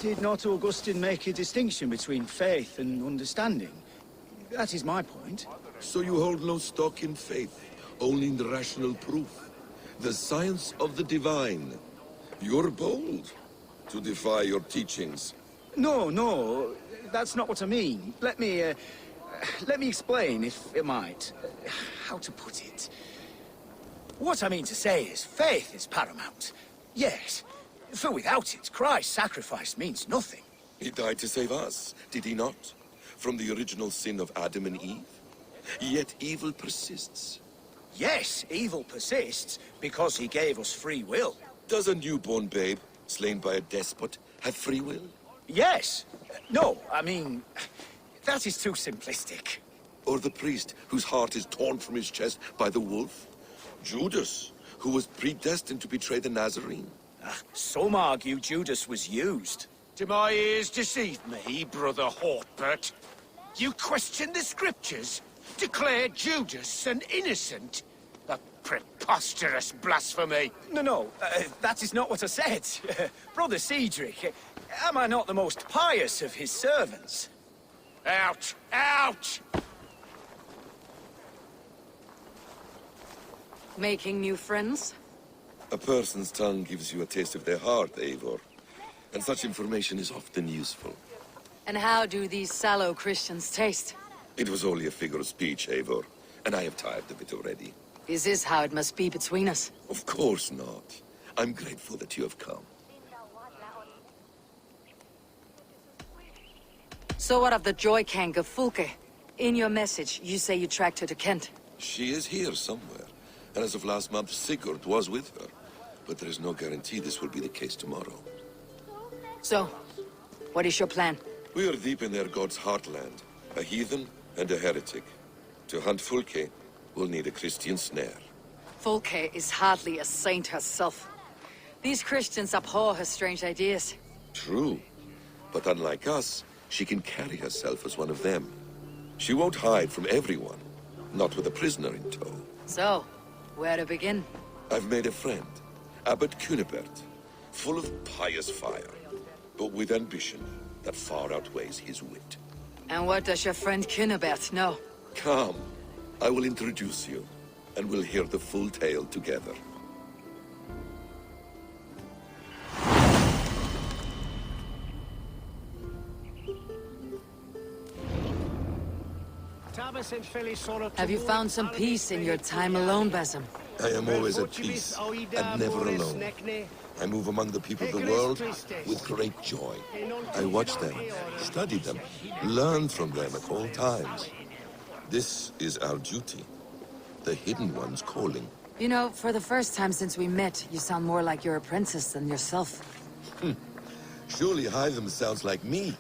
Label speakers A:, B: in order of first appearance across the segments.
A: Did not Augustine make a distinction between faith and understanding? That is my point.
B: So you hold no stock in faith, only in the rational proof. The science of the divine. You're bold to defy your teachings.
A: No, that's not what I mean. Let me explain, if I might. How to put it? What I mean to say is, faith is paramount. Yes, for without it, Christ's sacrifice means nothing.
B: He died to save us, did he not? From the original sin of Adam and Eve? Yet evil persists.
A: Yes, evil persists because he gave us free will.
B: Does a newborn babe, slain by a despot, have free will?
A: Yes. No, I mean, that is too simplistic.
B: Or the priest whose heart is torn from his chest by the wolf? Judas, who was predestined to betray the Nazarene?
A: Some argue Judas was used.
C: Do my ears deceive me, Brother Hortbert? You question the scriptures? Declare Judas an innocent? A preposterous blasphemy!
A: No, that is not what I said. Brother Cedric, am I not the most pious of his servants?
C: Out! Out!
D: Making new friends?
B: A person's tongue gives you a taste of their heart, Eivor. And such information is often useful.
D: And how do these sallow Christians taste?
B: It was only a figure of speech, Eivor. And I have tired of it already.
D: Is this how it must be between us?
B: Of course not. I'm grateful that you have come.
D: So what of the Joy Kank of Fulke? In your message, you say you tracked her to Kent.
B: She is here somewhere. And as of last month, Sigurd was with her. But there is no guarantee this will be the case tomorrow.
D: So, what is your plan?
B: We are deep in their god's heartland. A heathen and a heretic. To hunt Fulke, we'll need a Christian snare.
D: Fulke is hardly a saint herself. These Christians abhor her strange ideas.
B: True. But unlike us, she can carry herself as one of them. She won't hide from everyone. Not with a prisoner in tow.
D: So, where to begin?
B: I've made a friend. Abbot Cunibert. Full of pious fire. But with ambition that far outweighs his wit.
D: And what does your friend Cunibert know?
B: Come. I will introduce you. And we'll hear the full tale together.
D: Have you found some peace in your time alone, Basim?
B: I am always at peace, and never alone. I move among the people of the world with great joy. I watch them, study them, learn from them at all times. This is our duty. The Hidden One's calling.
D: You know, for the first time since we met, you sound more like your apprentice than yourself.
B: Surely Hytham sounds like me,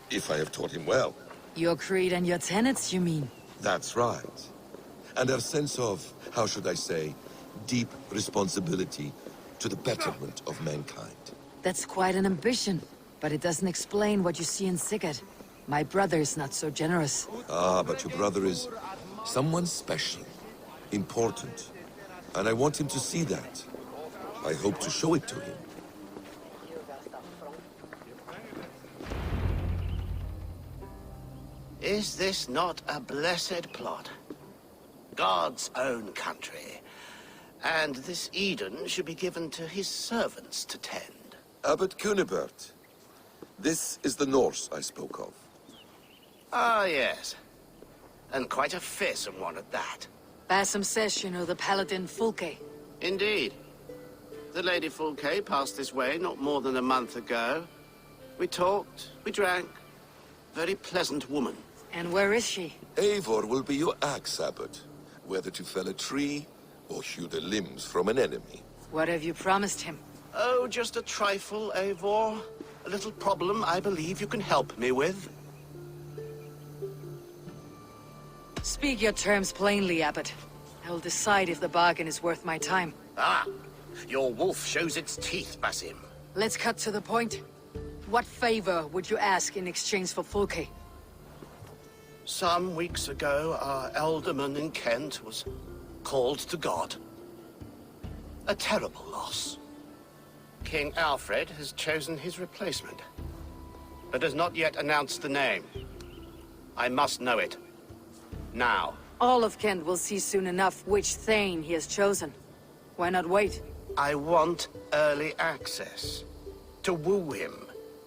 B: if I have taught him well.
D: Your creed and your tenets, you mean?
B: That's right. And our sense of, how should I say, deep responsibility to the betterment of mankind.
D: That's quite an ambition, but it doesn't explain what you see in Sigurd. My brother is not so generous.
B: Ah, but your brother is someone special, important, and I want him to see that. I hope to show it to him.
C: Is this not a blessed plot? God's own country. And this Eden should be given to his servants to tend.
B: Abbot Cunibert. This is the Norse I spoke of.
C: Ah, yes. And quite a fearsome one at that.
D: Basim says you know the paladin Fulke.
C: Indeed. The Lady Fulke passed this way not more than a month ago. We talked, we drank. Very pleasant woman.
D: And where is she?
B: Eivor will be your axe, Abbot. Whether to fell a tree or hew the limbs from an enemy.
D: What have you promised him?
C: Oh, just a trifle, Eivor. A little problem I believe you can help me with.
D: Speak your terms plainly, Abbot. I will decide if the bargain is worth my time.
C: Ah, your wolf shows its teeth, Basim.
D: Let's cut to the point. What favor would you ask in exchange for Fulke?
C: Some weeks ago, our alderman in Kent was called to God. A terrible loss. King Alfred has chosen his replacement, but has not yet announced the name. I must know it. Now.
D: All of Kent will see soon enough which Thane he has chosen. Why not wait?
C: I want early access. To woo him,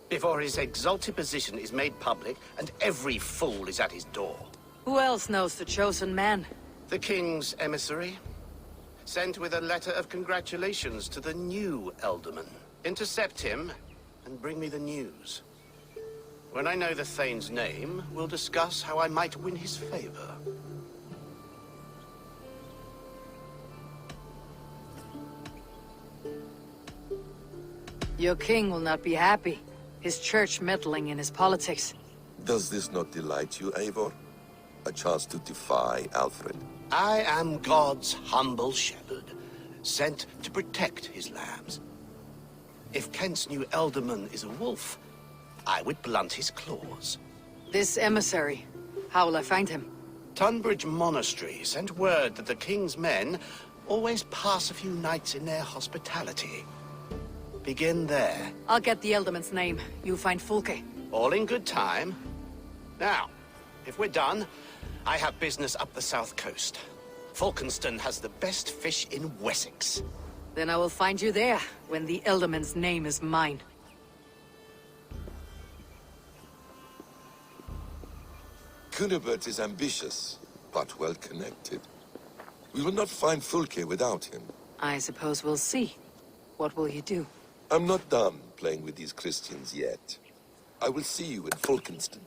C: before his exalted position is made public and every fool is at his door.
D: Who else knows the chosen man?
C: The king's emissary, sent with a letter of congratulations to the new alderman. Intercept him and bring me the news. When I know the Thane's name, we'll discuss how I might win his favor.
D: Your king will not be happy. His church meddling in his politics.
B: Does this not delight you, Eivor? A chance to defy Alfred?
C: I am God's humble shepherd, sent to protect his lambs. If Kent's new alderman is a wolf, I would blunt his claws.
D: This emissary, how will I find him?
C: Tunbridge Monastery sent word that the king's men always pass a few nights in their hospitality. Begin there.
D: I'll get the Elderman's name. You find Fulke.
C: All in good time. Now, if we're done, I have business up the south coast. Falkenston has the best fish in Wessex.
D: Then I will find you there, when the Elderman's name is mine.
B: Cunibert is ambitious, but well-connected. We will not find Fulke without him.
D: I suppose we'll see. What will you do?
B: I'm not done playing with these Christians yet. I will see you in Falkenston.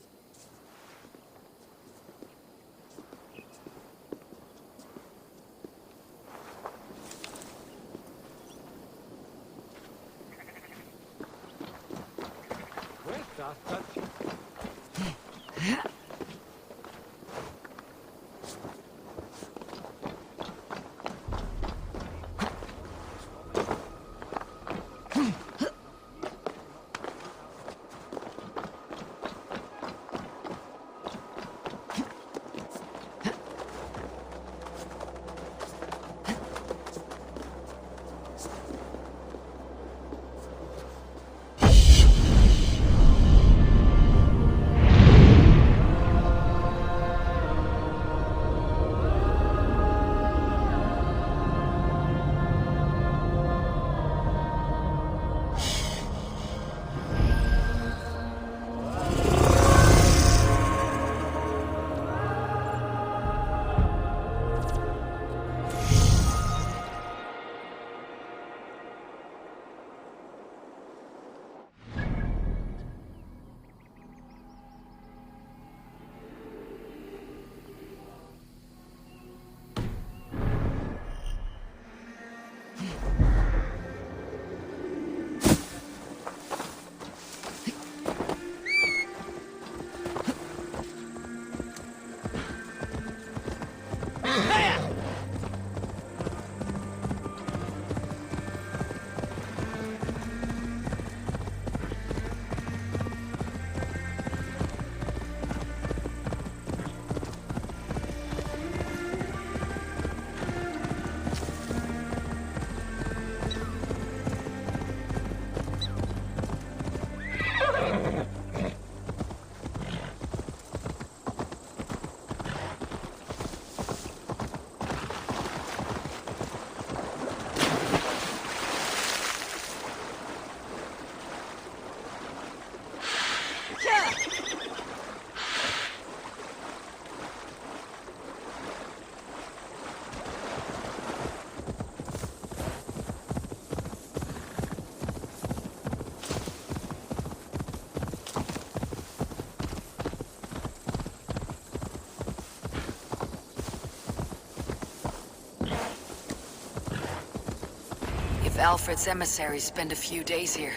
D: If Alfred's emissaries spend a few days here,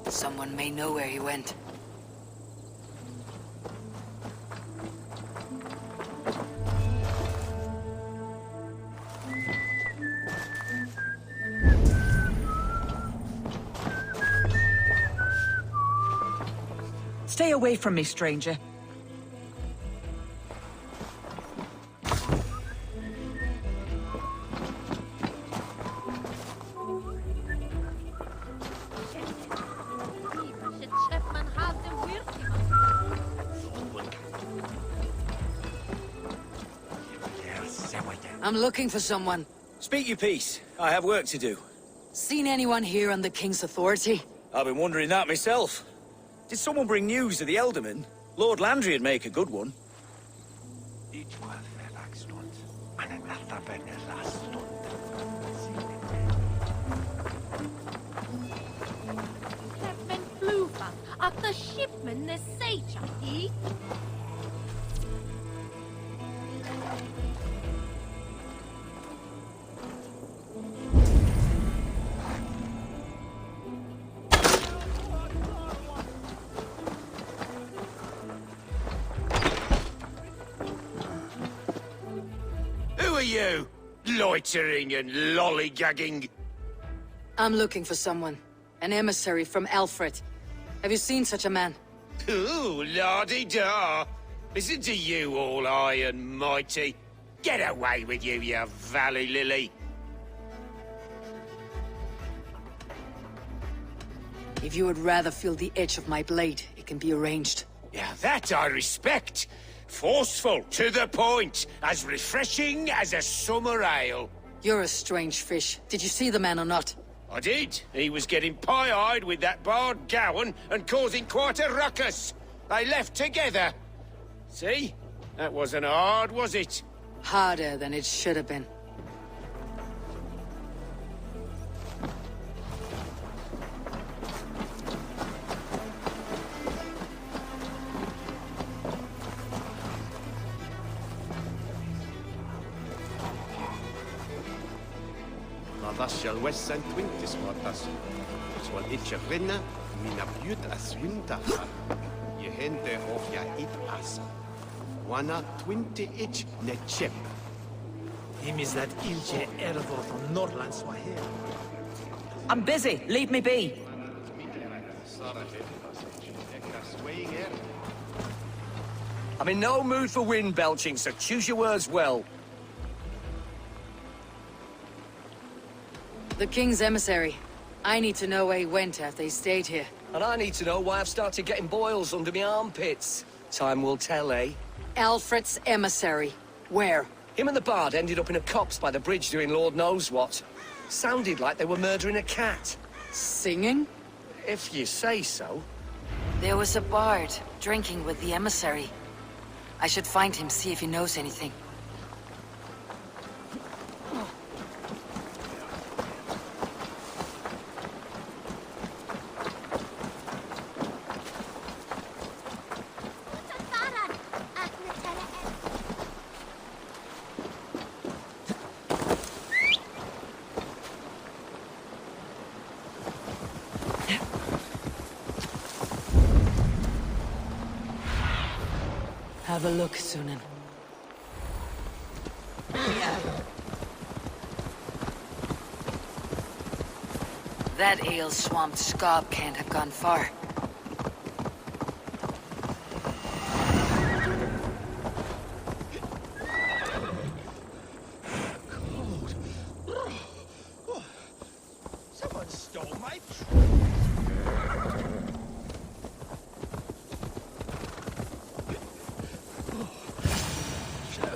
D: someone may know where he went.
E: Stay away from me, stranger.
D: I'm looking for someone.
A: Speak your piece. I have work to do.
D: Seen anyone here on the King's authority?
A: I've been wondering that myself. Did someone bring news of the Elderman? Lord Landry'd make a good one.
F: At the shipman the sage he.
C: Who are you? Loitering and lollygagging.
D: I'm looking for someone. An emissary from Alfred. Have you seen such a man?
C: Ooh, la-di-da. Listen to you, all high and mighty. Get away with you, you valley lily.
D: If you would rather feel the edge of my blade, it can be arranged.
C: Yeah, that I respect. Forceful, to the point, as refreshing as a summer ale.
D: You're a strange fish. Did you see the man or not?
C: I did. He was getting pie-eyed with that Bard Gowan and causing quite a ruckus. They left together. See? That wasn't hard, was it?
D: Harder than it should have been.
C: Shall West St. Quintus Martas. Swal itcha rinna, mina bjut as wintaha. Je hente of ya it as. Wana 20 itch ne chip.
G: Him is that ilche ervo from Norland Swahili.
E: I'm busy. Leave me be.
H: I'm in no mood for wind belching, so choose your words well.
D: The King's emissary. I need to know where he went after he stayed here.
H: And I need to know why I've started getting boils under my armpits. Time will tell, eh?
D: Alfred's emissary. Where?
H: Him and the Bard ended up in a copse by the bridge doing Lord knows what. Sounded like they were murdering a cat.
D: Singing?
H: If you say so.
D: There was a bard drinking with the emissary. I should find him, see if he knows anything. Have a look, Sunan. That ale-swamped scob can't have gone far.
A: Someone stole my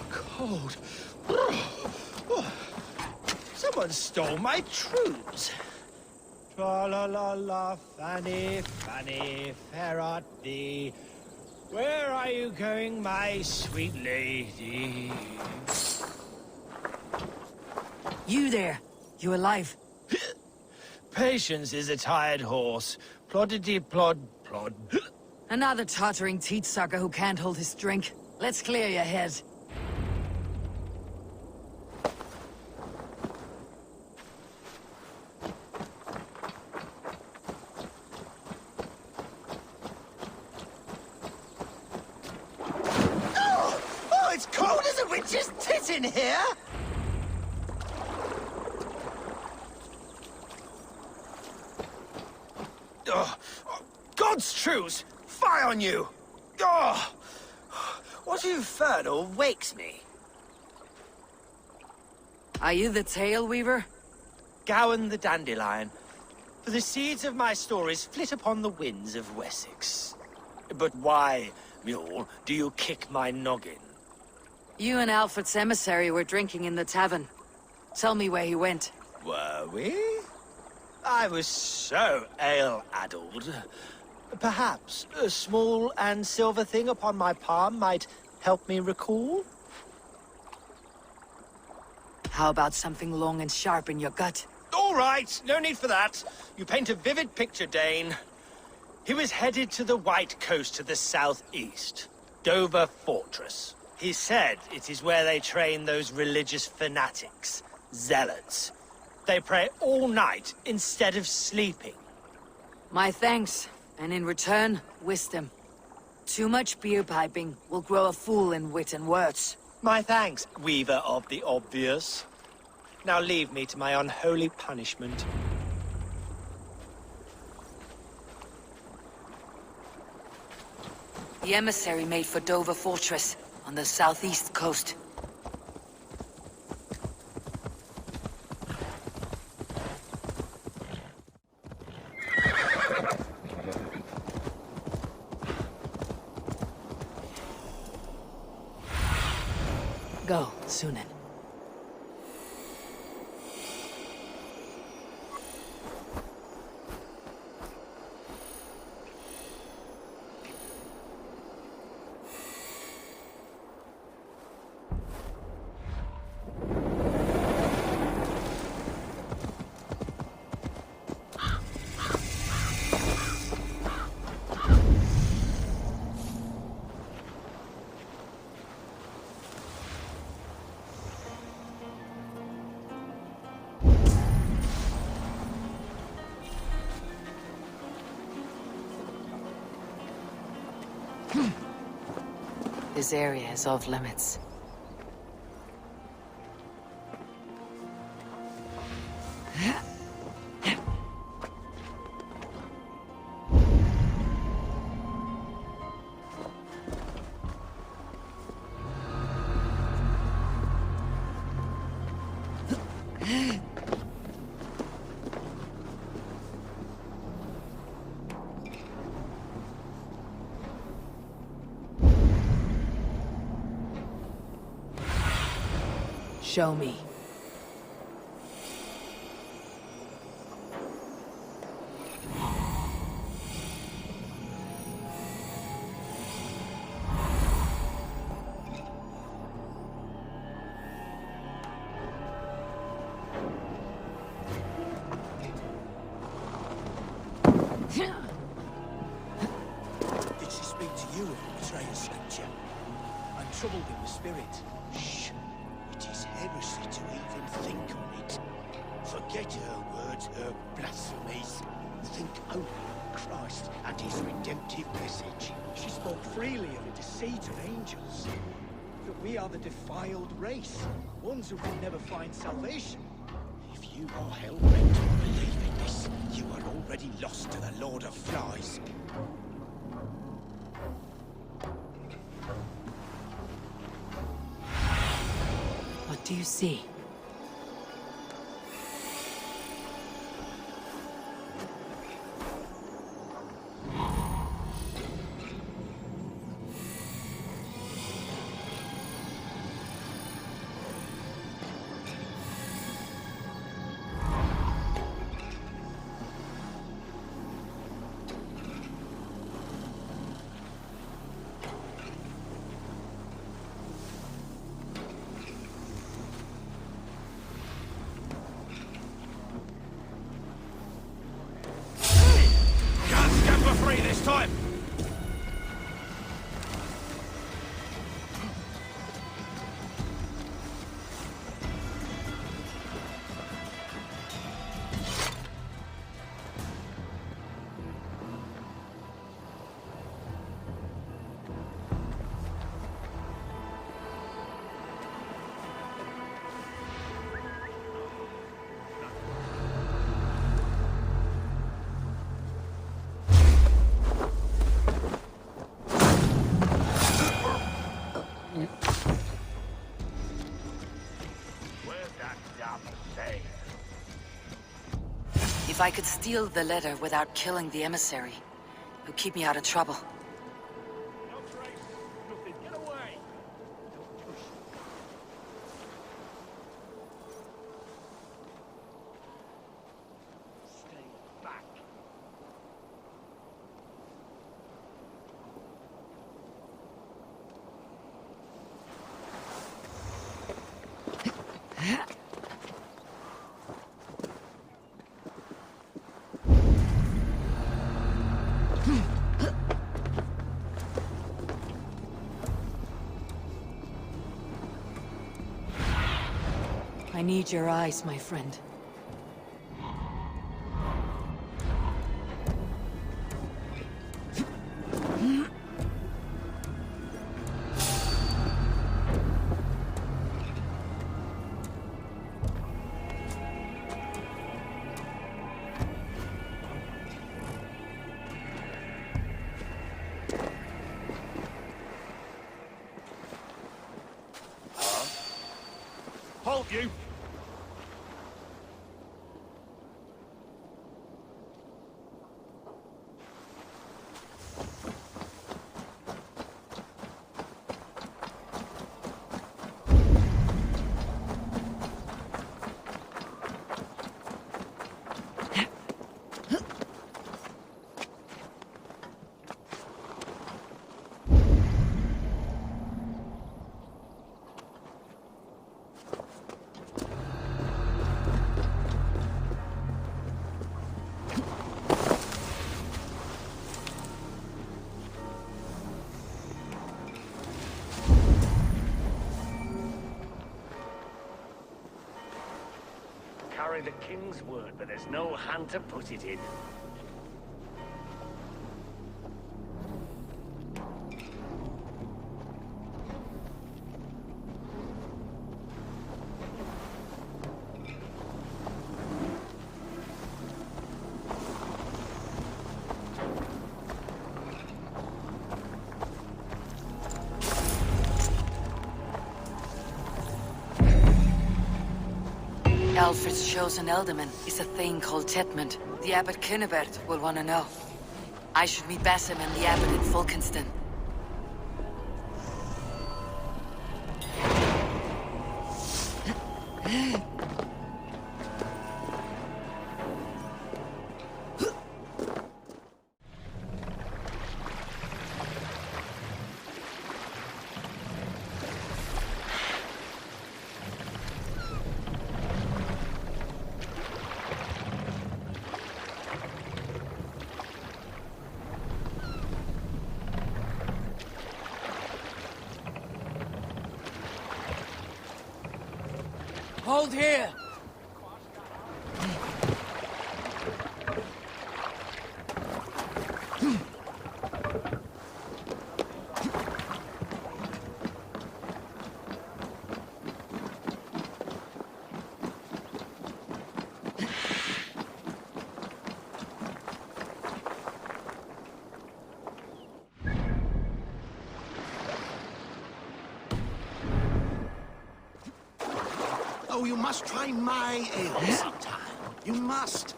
A: cold. Someone stole my troops. Tra-la-la-la, Fanny, Fanny, Ferrati. Where are you going, my sweet lady?
D: You there. You alive?
A: Patience is a tired horse. Ploddity plod plod.
D: Another tottering teat sucker who can't hold his drink. Let's clear your head.
A: Oh, it's cold as a witch's tit in here! God's truce! Fire! eye on you! Oh! What infernal wakes me?
D: Are you the Tail Weaver?
G: Gowan the Dandelion. For the seeds of my stories flit upon the winds of Wessex. But why, Mule, do you kick my noggin?
D: You and Alfred's emissary were drinking in the tavern. Tell me where he went.
G: Were we? I was so ale-addled. Perhaps a small and silver thing upon my palm might help me recall?
D: How about something long and sharp in your gut?
G: All right, no need for that. You paint a vivid picture, Dane. He was headed to the White Coast to the southeast, Dover Fortress. He said it is where they train those religious fanatics, zealots. They pray all night instead of sleeping.
D: My thanks, and in return, wisdom. Too much beer piping will grow a fool in wit and words.
G: My thanks, Weaver of the Obvious. Now leave me to my unholy punishment.
D: The emissary made for Dover Fortress, on the southeast coast. Go, Sunan. This area is off limits. Show me.
A: Did she speak to you of betrayal, Scripture? I'm troubled in the spirit. Shh. It is heresy to even think on it. Forget her words, her blasphemies. Think only on Christ and his redemptive message. She spoke freely of the deceit of angels. That we are the defiled race, ones who can never find salvation. If you are hell-bent on believing this, you are already lost to the Lord of Flies.
D: What do you see? I could steal the letter without killing the emissary, it would keep me out of trouble. I need your eyes, my friend.
G: Halt you!
I: Carry the king's word, but there's no hand to put it in.
D: Alfred's chosen ealdorman is a thing called Tetmund. The abbot Cynibert will want to know. I should meet Basim and the abbot in Fulkenston.
E: Hold here!
C: Oh, you must try my ale sometime. You must.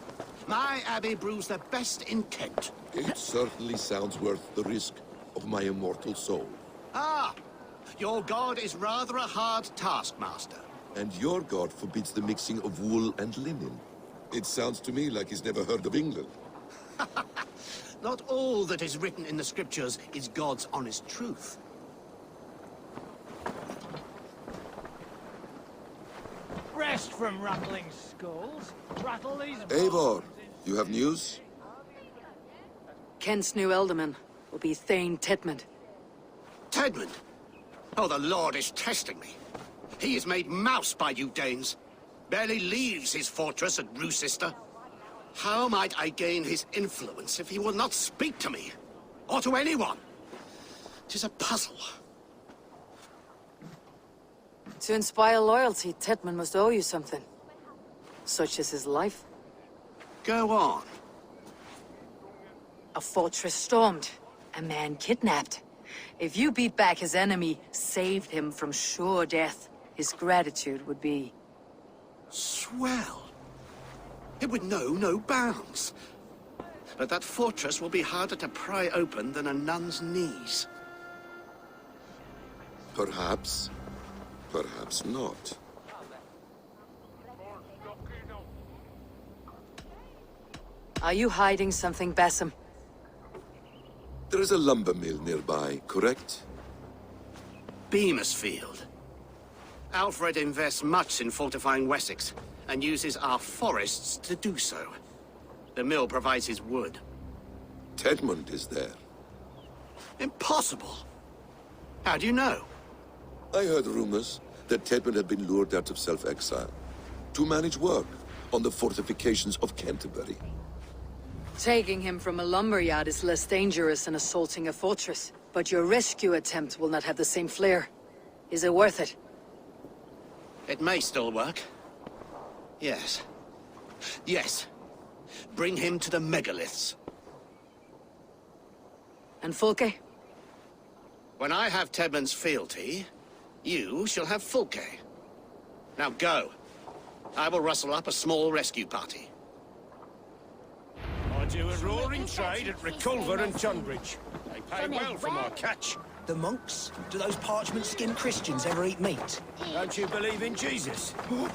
C: My abbey brews the best in Kent.
B: It certainly sounds worth the risk of my immortal soul.
C: Ah, your god is rather a hard taskmaster.
B: And your god forbids the mixing of wool and linen. It sounds to me like he's never heard of England.
C: Not all that is written in the scriptures is God's honest truth.
G: Rest from rattling skulls. Rattle these...
B: Eivor, you have news?
D: Kent's new ealdorman will be Thane Tetmund.
C: Tedmund? Oh, the Lord is testing me. He is made mouse by you Danes. Barely leaves his fortress at Roosister. How might I gain his influence if he will not speak to me? Or to anyone? 'Tis a puzzle.
D: To inspire loyalty, Tetmund must owe you something. Such as his life.
C: Go on.
D: A fortress stormed. A man kidnapped. If you beat back his enemy, saved him from sure death, his gratitude would be...
C: Swell. It would know no bounds. But that fortress will be harder to pry open than a nun's knees.
B: Perhaps. Perhaps not.
D: Are you hiding something, Basim?
B: There is a lumber mill nearby, correct?
C: Beamisfield. Alfred invests much in fortifying Wessex, and uses our forests to do so. The mill provides his wood.
B: Tedmund is there.
C: Impossible! How do you know?
B: I heard rumors that Tedmund had been lured out of self-exile to manage work on the fortifications of Canterbury.
D: Taking him from a lumberyard is less dangerous than assaulting a fortress. But your rescue attempt will not have the same flair. Is it worth it?
C: It may still work. Yes. Yes. Bring him to the megaliths.
D: And Fulke?
C: When I have Tedmund's fealty, you shall have Fulke. Now go. I will rustle up a small rescue party.
I: I do a roaring trade at Reculver and Tunbridge. They pay well for my catch.
J: The monks? Do those parchment-skinned Christians ever eat meat?
I: Don't you believe in Jesus?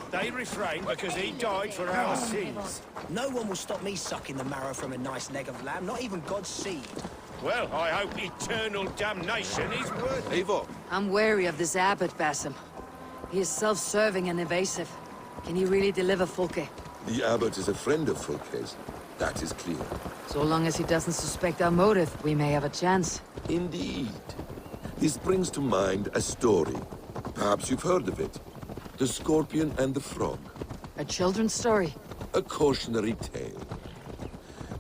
I: They refrain because he died for our sins.
J: No one will stop me sucking the marrow from a nice leg of lamb, not even God's seed.
I: Well, I hope eternal damnation is worth it.
B: Eivor,
D: I'm wary of this abbot, Basim. He is self-serving and evasive. Can he really deliver Fulke?
B: the abbot is a friend of Fulke's. That is clear.
D: So long as he doesn't suspect our motive, we may have a chance.
B: Indeed. This brings to mind a story. Perhaps you've heard of it. The Scorpion and the Frog.
D: A children's story?
B: A cautionary tale.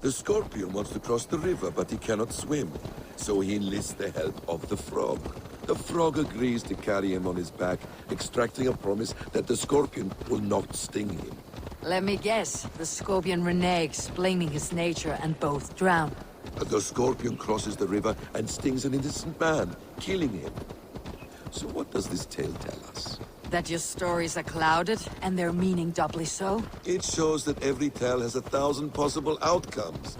B: The Scorpion wants to cross the river, but he cannot swim. So he enlists the help of the Frog. The Frog agrees to carry him on his back, extracting a promise that the Scorpion will not sting him.
D: Let me guess. The Scorpion reneges, blaming his nature, and both drown.
B: The Scorpion crosses the river and stings an innocent man, killing him. So what does this tale tell us?
D: That your stories are clouded, and their meaning doubly so?
B: It shows that every tale has 1,000 possible outcomes,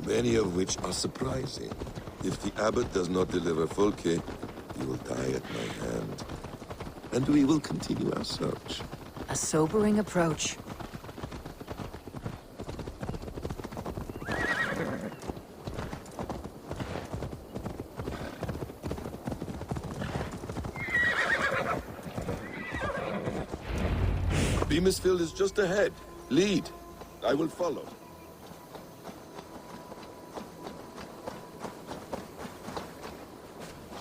B: many of which are surprising. If the abbot does not deliver Fulke, he will die at my hand. And we will continue our search.
D: A sobering approach.
B: Beamisfield is just ahead. Lead. I will follow.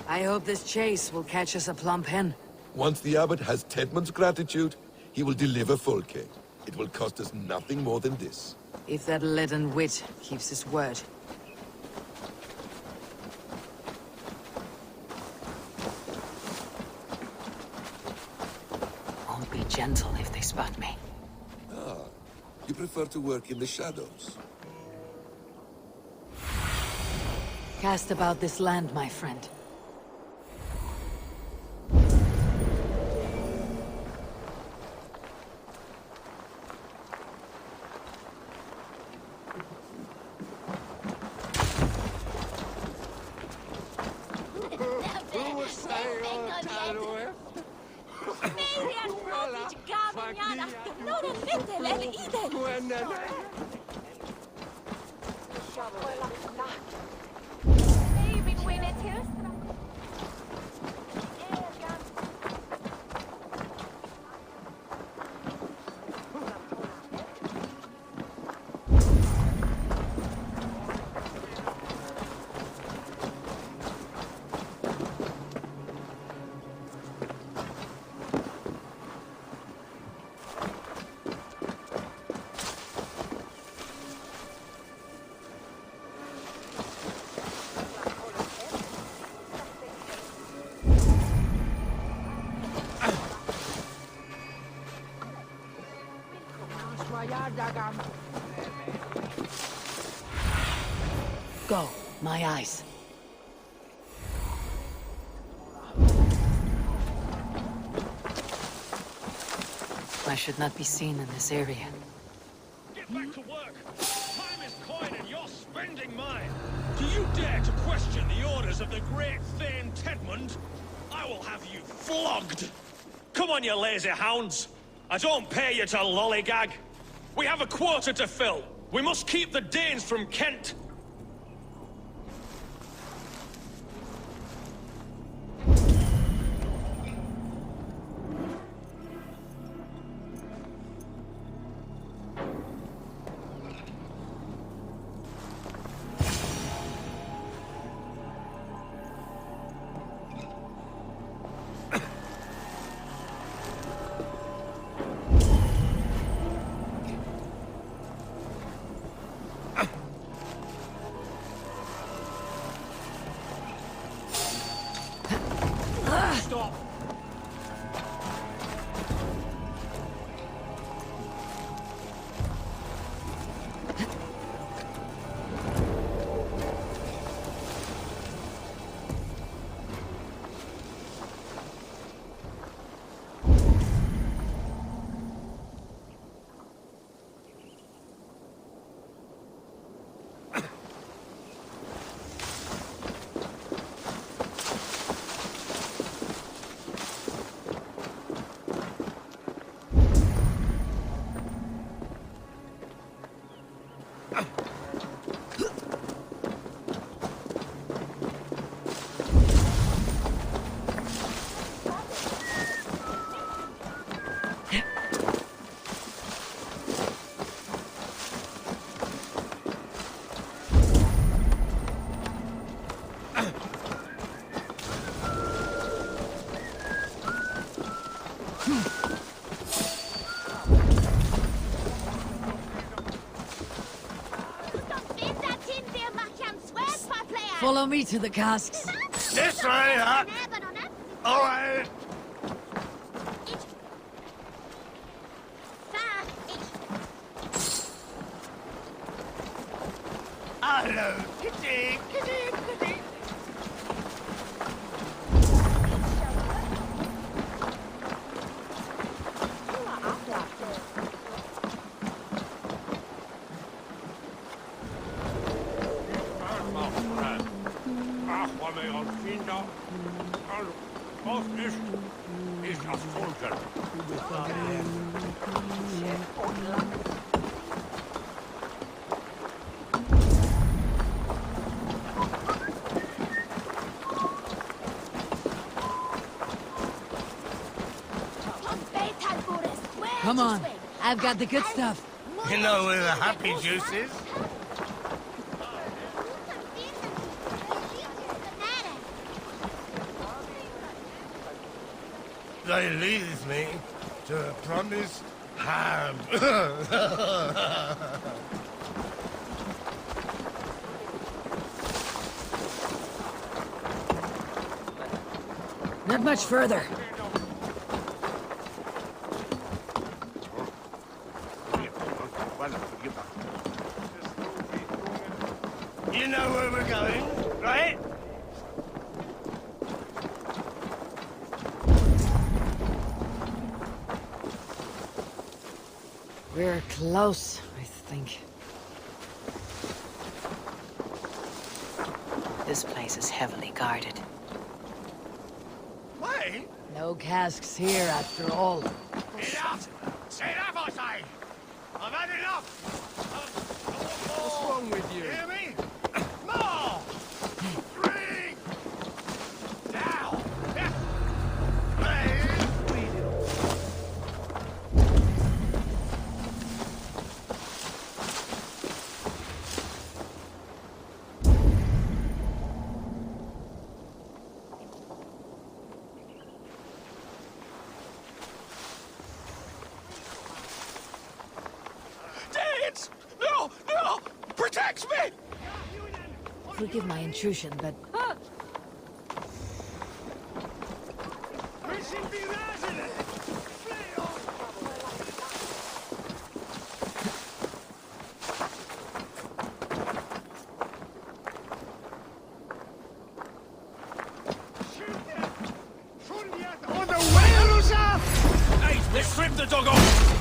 D: I hope this chase will catch us a plump hen.
B: Once the abbot has Tedmund's gratitude, he will deliver Fulke. It will cost us nothing more than this.
D: If that leaden wit keeps his word. Won't be gentle if they spot me.
B: Ah, you prefer to work in the shadows.
D: Cast about this land, my friend. Go, my eyes. I should not be seen in this area.
I: get back to work. Time is coin and you're spending mine. Do you dare to question the orders of the great Thane Tedmund? I will have you flogged. Come on, you lazy hounds. I don't pay you to lollygag. We have a quota to fill. We must keep the Danes from Kent. Stop!
D: Follow me to the casks.
I: This way, huh? All right. Hello, kitty, kitty, kitty.
D: Come on, I've got the good stuff.
I: You know where the happy juice is? They leads me to a promised hand.
D: Not much further.
I: You know where we're going, right?
D: We're close, I think. This place is heavily guarded.
I: Wait!
D: No casks here, after all.
I: Enough! Enough, I say! I've had enough! What's wrong with you? Hear me? More! Three! Down! Dance! No! No! Protect me!
D: Forgive my intrusion, but...
I: Hey, let's strip the dog off!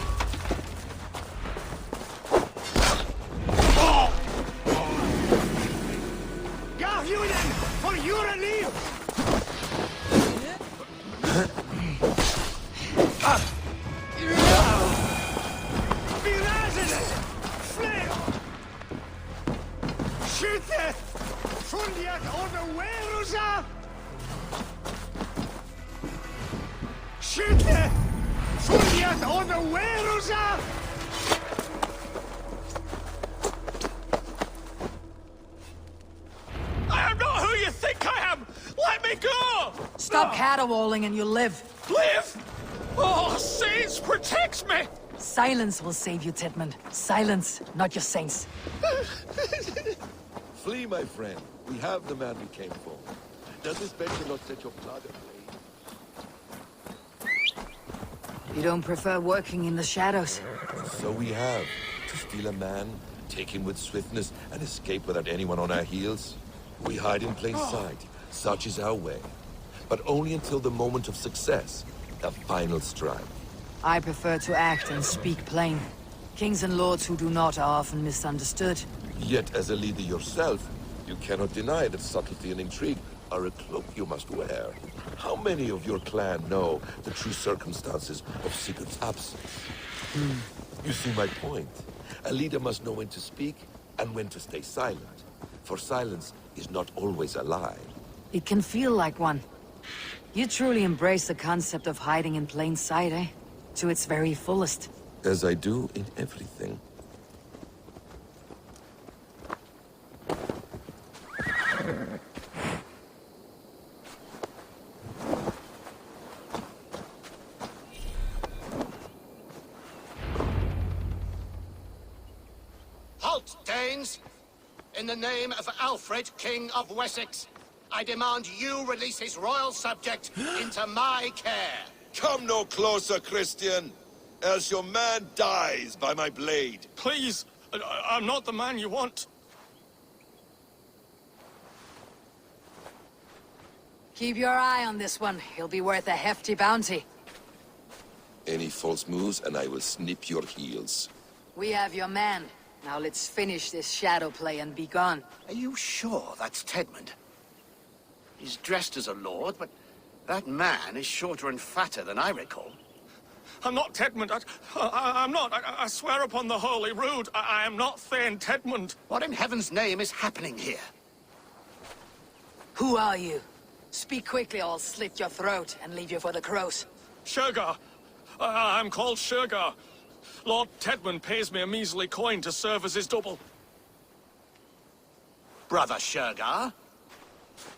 I: Schütte! Furiat unaware! I am not who you think I am! Let me go!
D: Stop caterwauling and you'll live.
I: Live? Oh, saints, protect me!
D: Silence will save you, Tedmund. Silence, not your saints.
B: Flee, my friend. We have the man we came for. Does this venture not set your blood ablaze?
D: You don't prefer working in the shadows?
B: So we have. To steal a man, take him with swiftness, and escape without anyone on our heels? We hide in plain sight. Such is our way. But only until the moment of success. The final strike.
D: I prefer to act and speak plain. Kings and lords who do not are often misunderstood.
B: Yet, as a leader yourself, you cannot deny that subtlety and intrigue are a cloak you must wear. How many of your clan know the true circumstances of Sigurd's absence? You see my point. A leader must know when to speak and when to stay silent. For silence is not always a lie.
D: It can feel like one. You truly embrace the concept of hiding in plain sight, eh? To its very fullest.
B: As I do in everything.
C: Halt, Danes! In the name of Alfred, King of Wessex, I demand you release his royal subject into my care.
B: Come no closer, Christian, else your man dies by my blade.
I: Please, I'm not the man you want.
D: Keep your eye on this one. He'll be worth a hefty bounty.
B: Any false moves and I will snip your heels.
D: We have your man. Now let's finish this shadow play and be gone.
C: Are you sure that's Tedmund? He's dressed as a lord, but that man is shorter and fatter than I recall.
I: I'm not Tedmund. I'm not. I swear upon the Holy Rood, I am not Thane Tedmund.
C: What in heaven's name is happening here?
D: Who are you? Speak quickly or I'll slit your throat and leave you for the crows.
I: Shergar. I'm called Shergar. Lord Tedmund pays me a measly coin to serve as his double.
C: Brother Shergar?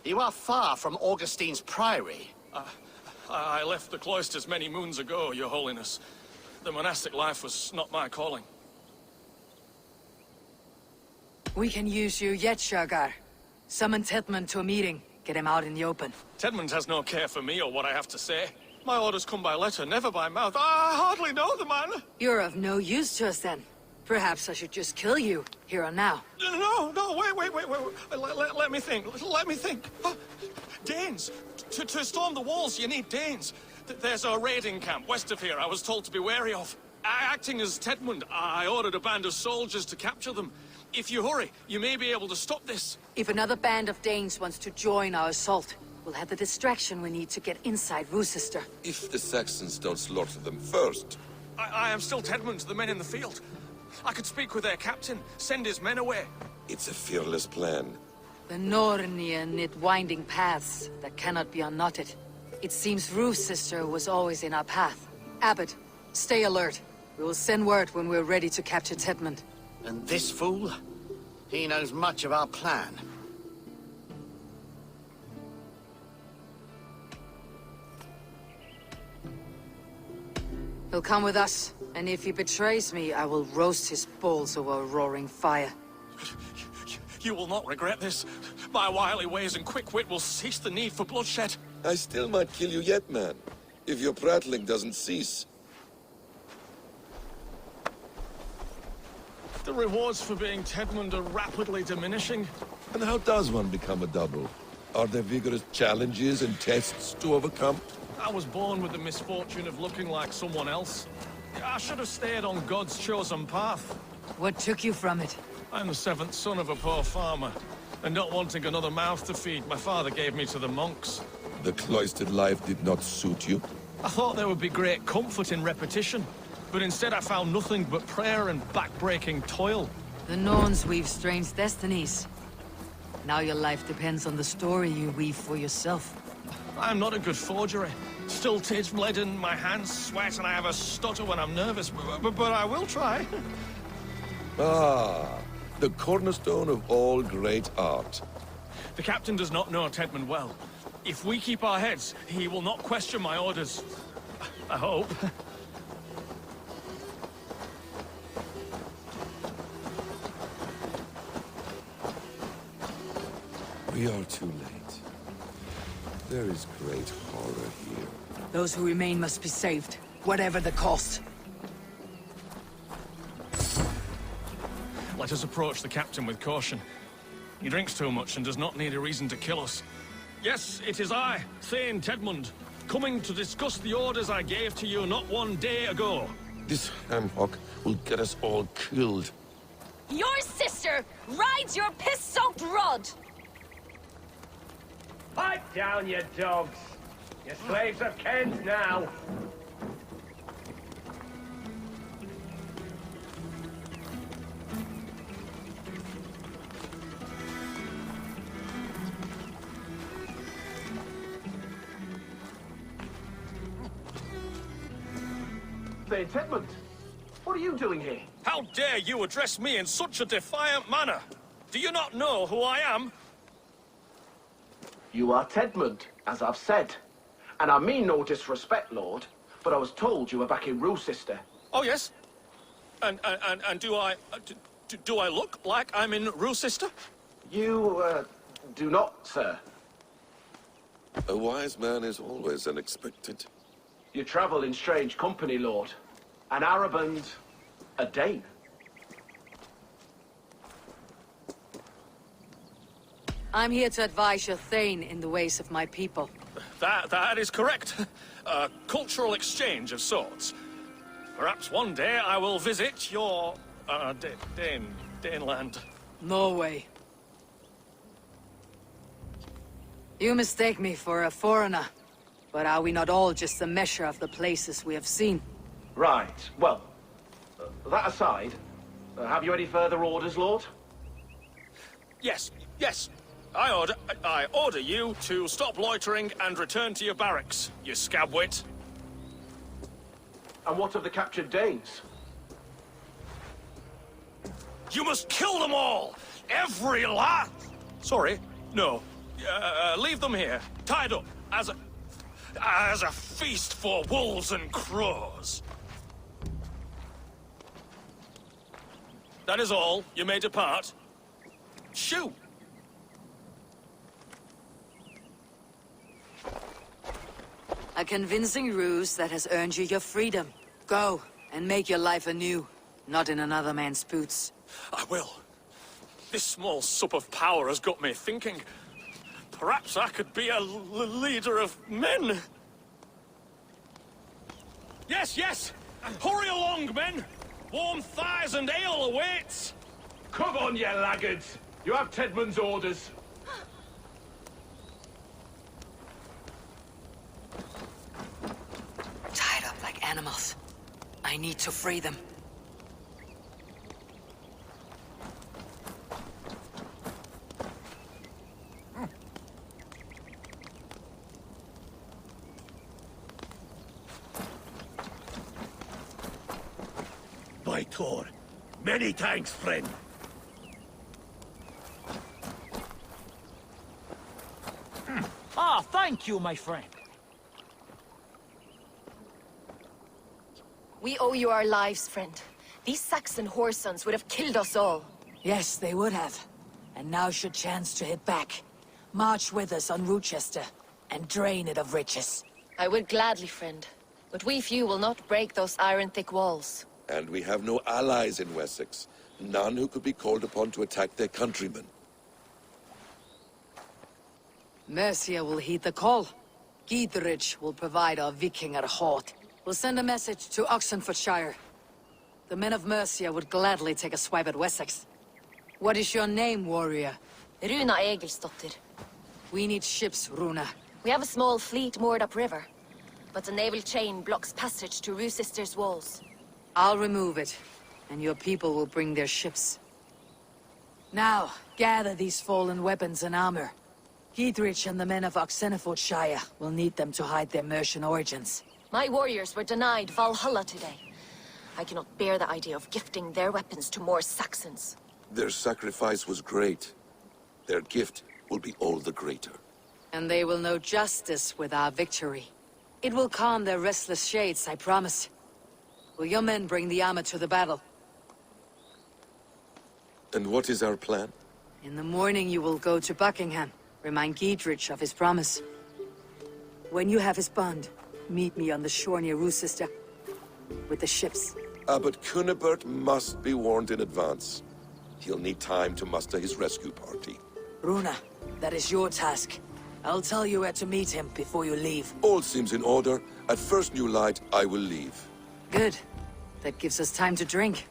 C: You are far from Augustine's priory.
I: I left the cloisters many moons ago, Your Holiness. The monastic life was not my calling.
D: We can use you yet, Shergar. Summon Tedmund to a meeting. Get him out in the open.
I: Tedmund has no care for me or what I have to say. My orders come by letter, never by mouth. I hardly know the man.
D: You're of no use to us then. Perhaps I should just kill you, here and now.
I: No, wait. Let me think. Danes. To storm the walls, you need Danes. There's a raiding camp west of here I was told to be wary of. Acting as Tedmund, I ordered a band of soldiers to capture them. If you hurry, you may be able to stop this.
D: If another band of Danes wants to join our assault, we'll have the distraction we need to get inside Rochester.
B: If the Saxons don't slaughter them first.
I: I am still Tedmund to the men in the field. I could speak with their captain, send his men away.
B: It's a fearless plan.
D: The Nornia knit winding paths that cannot be unknotted. It seems Rochester was always in our path. Abbot, stay alert. We will send word when we're ready to capture Tedmund.
C: And this fool? He knows much of our plan.
D: He'll come with us, and if he betrays me, I will roast his balls over a roaring fire.
I: You will not regret this. My wily ways and quick wit will cease the need for bloodshed.
B: I still might kill you yet, man. If your prattling doesn't cease.
I: The rewards for being Tedmund are rapidly diminishing.
B: And how does one become a double? Are there vigorous challenges and tests to overcome?
I: I was born with the misfortune of looking like someone else. I should have stayed on God's chosen path.
D: What took you from it?
I: I'm the seventh son of a poor farmer. And not wanting another mouth to feed, my father gave me to the monks.
B: The cloistered life did not suit you?
I: I thought there would be great comfort in repetition. But instead I found nothing but prayer and back-breaking toil.
D: The Norns weave strange destinies. Now your life depends on the story you weave for yourself.
I: I'm not a good forgery. stilted, leaden, my hands sweat, and I have a stutter when I'm nervous, but I will try.
B: Ah, the cornerstone of all great art.
I: The captain does not know Tedmund well. If we keep our heads, he will not question my orders. I hope.
B: We are too late. There is great horror here.
D: Those who remain must be saved, whatever the cost.
I: Let us approach the captain with caution. He drinks too much and does not need a reason to kill us. Yes, it is I, Thane Tedmund, coming to discuss the orders I gave to you not one day ago.
B: This ham-hock will get us all killed.
F: Your sister rides your piss-soaked rod!
H: Pipe down, you dogs! Your slaves are Ken's now!
C: Thane Tedmund, what are you doing here?
I: How dare you address me in such a defiant manner? Do you not know who I am?
C: You are Tedmund, as I've said. And I mean no disrespect, Lord, but I was told you were back in Rochester.
I: Oh, yes? And do I look like I'm in Rochester?
C: You, do not, sir.
B: A wise man is always unexpected.
C: You travel in strange company, Lord. An Arab and a Dane.
D: I'm here to advise your Thane in the ways of my people.
I: That is correct. A cultural exchange of sorts. Perhaps one day I will visit your, Daneland.
D: No way. You mistake me for a foreigner, but are we not all just a measure of the places we have seen?
C: Right. Well, that aside, have you any further orders, Lord?
I: Yes. I order you to stop loitering and return to your barracks, you scabwit.
C: And what of the captured Danes?
I: You must kill them all! Every last... Sorry, no. Leave them here, tied up, as a feast for wolves and crows. That is all. You may depart. Shoo!
D: A convincing ruse that has earned you your freedom. Go, and make your life anew, not in another man's boots.
I: I will. This small sup of power has got me thinking. Perhaps I could be a leader of men. Yes! Hurry along, men! Warm thighs and ale awaits!
C: Come on, you laggards! You have Tedmund's orders.
D: Tied up like animals. I need to free them.
K: By Thor, many thanks, friend.
J: Ah, thank you, my friend.
F: We owe you our lives, friend. These Saxon whoresons would have killed us all.
D: Yes, they would have. And now's your chance to hit back. March with us on Rochester, and drain it of riches.
F: I would gladly, friend. But we few will not break those iron-thick walls.
B: And we have no allies in Wessex. None who could be called upon to attack their countrymen.
D: Mercia will heed the call. Gidrich will provide our Vikinger Hort. We'll send a message to Oxenfordshire. The men of Mercia would gladly take a swipe at Wessex. What is your name, warrior?
F: Runa Egilsdotter.
D: We need ships, Runa.
F: We have a small fleet moored upriver, but the naval chain blocks passage to Rochester's walls.
D: I'll remove it, and your people will bring their ships. Now, gather these fallen weapons and armor. Giedrich and the men of Oxenfordshire will need them to hide their Mercian origins.
F: My warriors were denied Valhalla today. I cannot bear the idea of gifting their weapons to more Saxons.
B: Their sacrifice was great. Their gift will be all the greater.
D: And they will know justice with our victory. It will calm their restless shades, I promise. Will your men bring the armor to the battle?
B: And what is our plan?
D: In the morning you will go to Buckingham. Remind Giedrich of his promise. When you have his bond, meet me on the shore near Rochester. With the ships.
B: Abbot Cunibert must be warned in advance. He'll need time to muster his rescue party.
D: Runa, that is your task. I'll tell you where to meet him before you leave.
B: All seems in order. At first new light, I will leave.
D: Good. That gives us time to drink.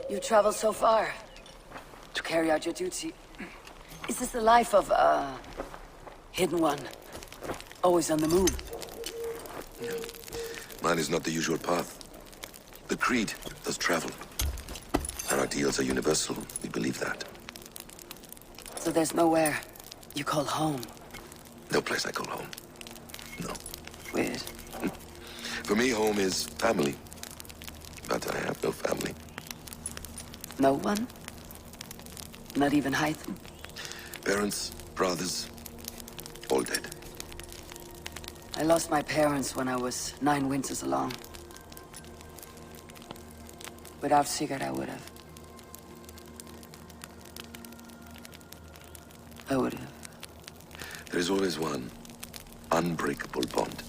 D: You traveled so far to carry out your duty. Is this the life of a hidden one? Always on the move?
B: No. Mine is not the usual path. The Creed does travel. Our ideals are universal. We believe that.
D: So there's nowhere you call home?
B: No place I call home. No.
D: Weird.
B: For me, home is family. But I have no family.
D: No one? Not even Hytham?
B: Parents, brothers, all dead.
D: I lost my parents when I was 9 winters along. Without Sigurd, I would have. I would have.
B: There is always one unbreakable bond.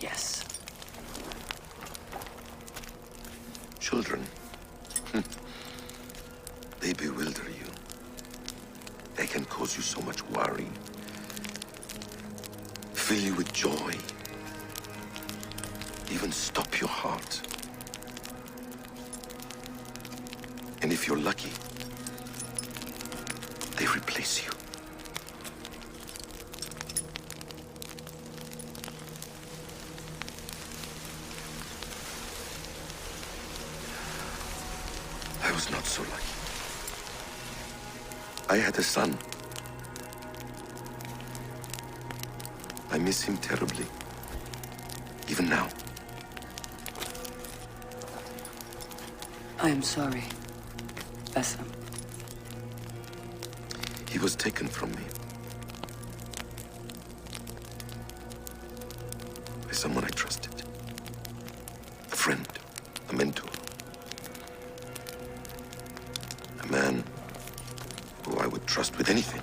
D: Yes.
B: Children. They bewilder you. They can cause you so much worry. Fill you with joy. Even stop your heart. And if you're lucky, they replace you. I was not so lucky. I had a son. I miss him terribly. Even now.
D: I am sorry, Bassam.
B: He was taken from me. By someone I trusted. A friend, a mentor. A man who I would trust with anything.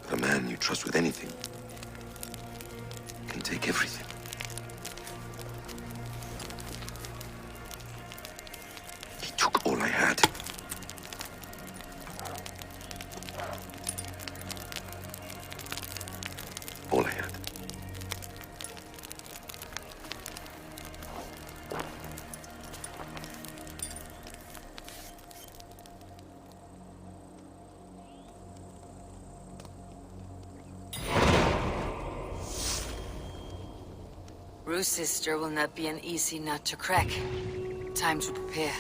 B: But a man you trust with anything can take everything. He took all I had. All I had.
D: Rochester will not be an easy nut to crack. Time to prepare.